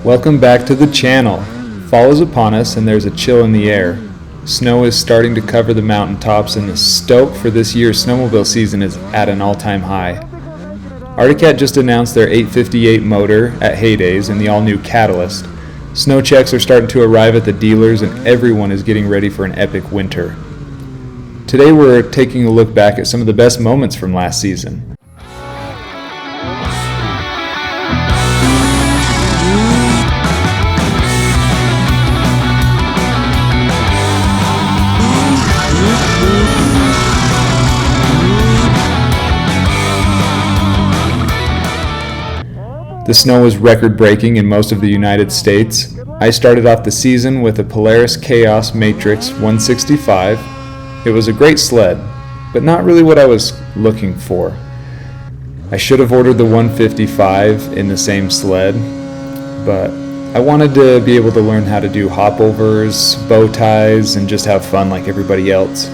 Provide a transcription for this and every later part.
Welcome back to the channel. Fall is upon us and there's a chill in the air. Snow is starting to cover the mountaintops and the stoke for this year's snowmobile season is at an all-time high. Articat just announced their 858 motor at Heydays and the all-new Catalyst. Snow checks are starting to arrive at the dealers and everyone is getting ready for an epic winter. Today we're taking a look back at some of the best moments from last season. The snow was record-breaking in most of the United States. I started off the season with a Polaris Chaos Matrix 165. It was a great sled, but not really what I was looking for. I should have ordered the 155 in the same sled, but I wanted to be able to learn how to do hopovers, bow ties, and just have fun like everybody else.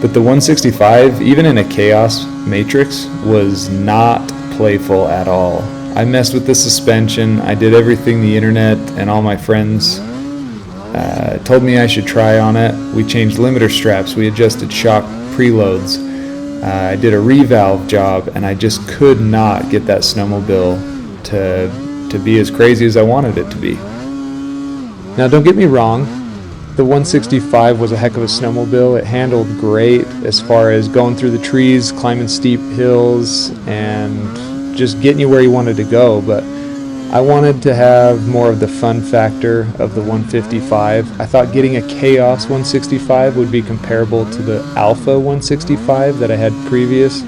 But the 165, even in a Chaos Matrix, was not playful at all. I messed with the suspension. I did everything the internet and all my friends told me I should try on it. We changed limiter straps. We adjusted shock preloads. I did a revalve job, and I just could not get that snowmobile to be as crazy as I wanted it to be. Now, don't get me wrong. The 165 was a heck of a snowmobile. It handled great as far as going through the trees, climbing steep hills, and just getting you where you wanted to go, but I wanted to have more of the fun factor of the 155. I thought getting a Chaos 165 would be comparable to the Alpha 165 that I had previous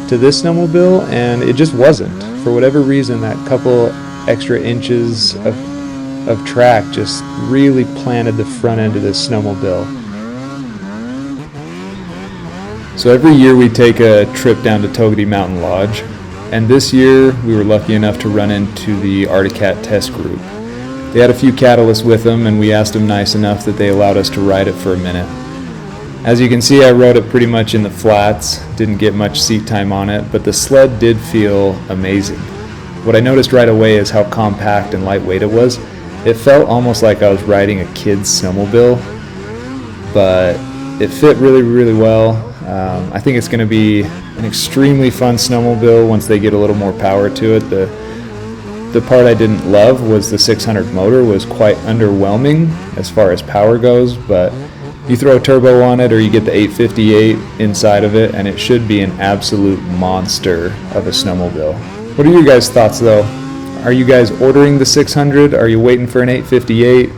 to this snowmobile, and it just wasn't. For whatever reason, that couple extra inches of track just really planted the front end of this snowmobile. So every year we take a trip down to Togety Mountain Lodge. And this year, we were lucky enough to run into the Articat test group. They had a few Catalysts with them, and we asked them nice enough that they allowed us to ride it for a minute. As you can see, I rode it pretty much in the flats, didn't get much seat time on it, but the sled did feel amazing. What I noticed right away is how compact and lightweight it was. It felt almost like I was riding a kid's snowmobile, but it fit really, really well. I think it's going to be an extremely fun snowmobile once they get a little more power to it. The part I didn't love was the 600 motor was quite underwhelming as far as power goes, but you throw a turbo on it or you get the 858 inside of it and it should be an absolute monster of a snowmobile. What are your guys' thoughts though? Are you guys ordering the 600? Are you waiting for an 858?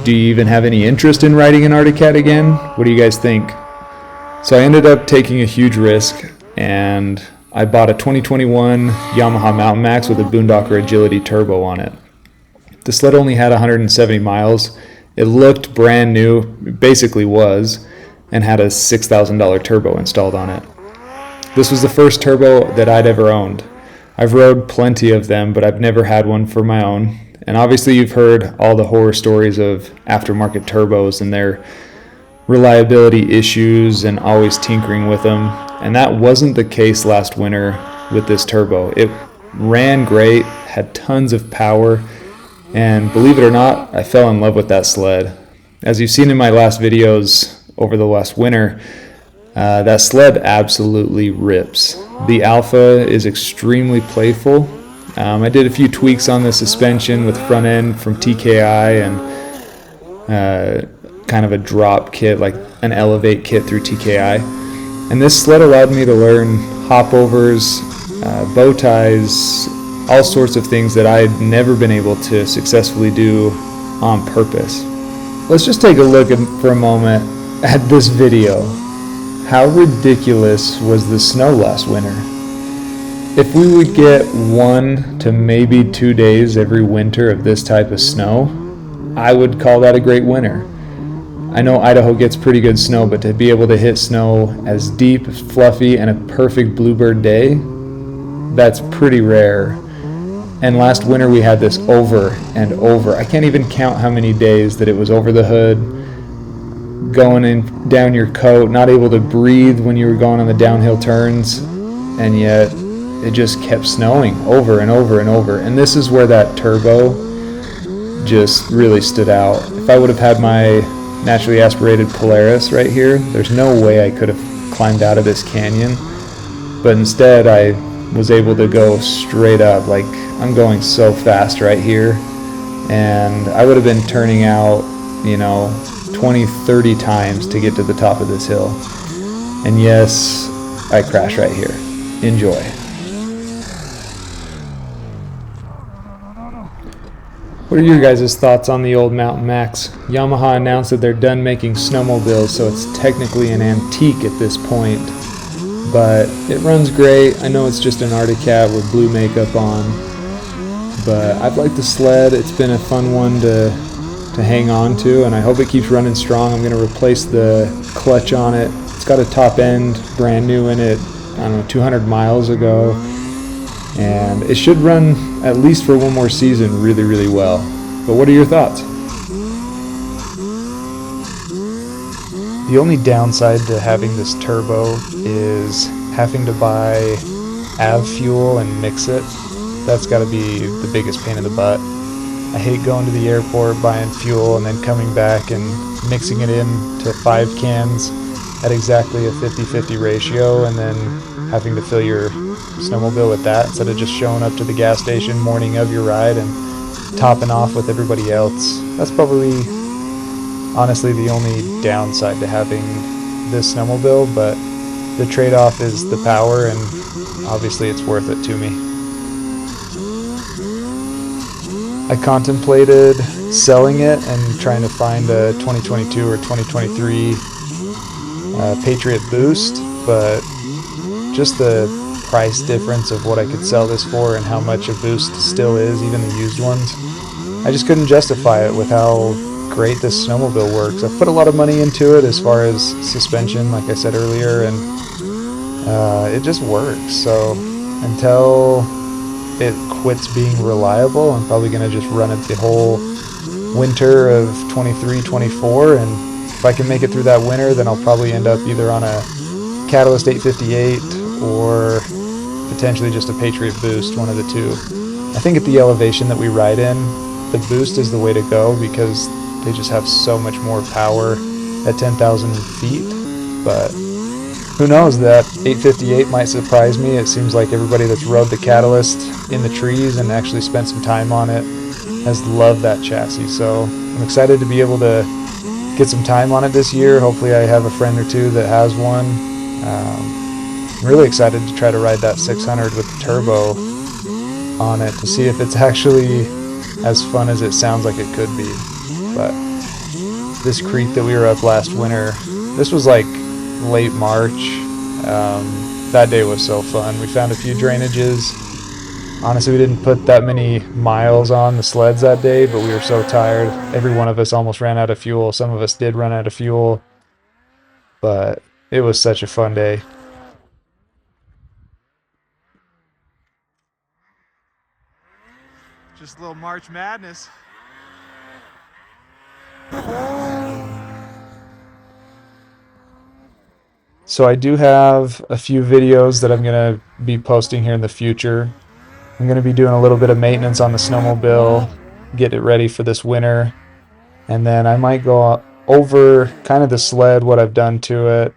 Do you even have any interest in riding an Articat again? What do you guys think? So I ended up taking a huge risk, and I bought a 2021 Yamaha Mountain Max with a Boondocker Agility Turbo on it. The sled only had 170 miles. It looked brand new, it basically was, and had a $6,000 turbo installed on it. This was the first turbo that I'd ever owned. I've rode plenty of them, but I've never had one for my own. And obviously you've heard all the horror stories of aftermarket turbos and their reliability issues and always tinkering with them, and that wasn't the case last winter with this turbo. It ran great, had tons of power, and believe it or not, I fell in love with that sled. As you've seen in my last videos over the last winter, that sled absolutely rips. The Alpha is extremely playful. I did a few tweaks on the suspension with front end from TKI and kind of a drop kit, like an elevate kit through TKI. And this sled allowed me to learn hopovers, bow ties, all sorts of things that I had never been able to successfully do on purpose. Let's just take a look for a moment at this video. How ridiculous was the snow last winter? If we would get 1 to maybe 2 days every winter of this type of snow, I would call that a great winter. I know Idaho gets pretty good snow, but to be able to hit snow as deep, fluffy, and a perfect bluebird day, that's pretty rare. And last winter we had this over and over. I can't even count how many days that it was over the hood, going in down your coat, not able to breathe when you were going on the downhill turns, and yet it just kept snowing over and over and over. And this is where that turbo just really stood out. If I would have had my naturally aspirated Polaris right here, there's no way I could have climbed out of this canyon. But instead, I was able to go straight up. Like, I'm going so fast right here. And I would have been turning out, 20, 30 times to get to the top of this hill. And yes, I crash right here. Enjoy. What are your guys' thoughts on the old Mountain Max? Yamaha announced that they're done making snowmobiles, so it's technically an antique at this point. But it runs great. I know it's just an Articat with blue makeup on. But I've liked the sled. It's been a fun one to hang on to, and I hope it keeps running strong. I'm going to replace the clutch on it. It's got a top end brand new in it, 200 miles ago. And it should run at least for one more season really, really well. But what are your thoughts? The only downside to having this turbo is having to buy av fuel and mix it. That's got to be the biggest pain in the butt. I hate going to the airport, buying fuel, and then coming back and mixing it into 5 cans at exactly a 50-50 ratio, and then having to fill your snowmobile with that instead of just showing up to the gas station morning of your ride and topping off with everybody else. That's probably, honestly, the only downside to having this snowmobile, but the trade-off is the power, and obviously it's worth it to me. I contemplated selling it and trying to find a 2022 or 2023 Patriot Boost, but just the price difference of what I could sell this for and how much a Boost still is, even the used ones, I just couldn't justify it with how great this snowmobile works. I've put a lot of money into it as far as suspension, like I said earlier, and it just works. So until it quits being reliable, I'm probably going to just run it the whole winter of 23-24, and if I can make it through that winter, then I'll probably end up either on a Catalyst 858 or potentially just a Patriot Boost, one of the two. I think at the elevation that we ride in, the Boost is the way to go because they just have so much more power at 10,000 feet, but who knows, that 858 might surprise me. It seems like everybody that's rode the Catalyst in the trees and actually spent some time on it has loved that chassis. So I'm excited to be able to get some time on it this year. Hopefully I have a friend or two that has one. I'm really excited to try to ride that 600 with the turbo on it to see if it's actually as fun as it sounds like it could be. But this creek that we were up last winter, this was like late March. That day was so fun. We found a few drainages. Honestly, we didn't put that many miles on the sleds that day, but we were so tired. Every one of us almost ran out of fuel. Some of us did run out of fuel, but it was such a fun day. Just a little March Madness. So I do have a few videos that I'm going to be posting here in the future. I'm going to be doing a little bit of maintenance on the snowmobile, get it ready for this winter, and then I might go over kind of the sled, what I've done to it.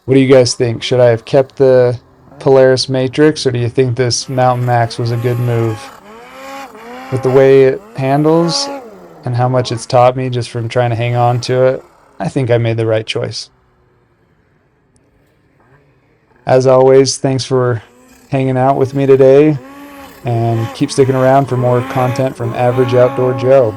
What do you guys think? Should I have kept the Polaris Matrix, or do you think this Mountain Max was a good move? With the way it handles and how much it's taught me just from trying to hang on to it, I think I made the right choice. As always, thanks for hanging out with me today, and keep sticking around for more content from Average Outdoor Joe.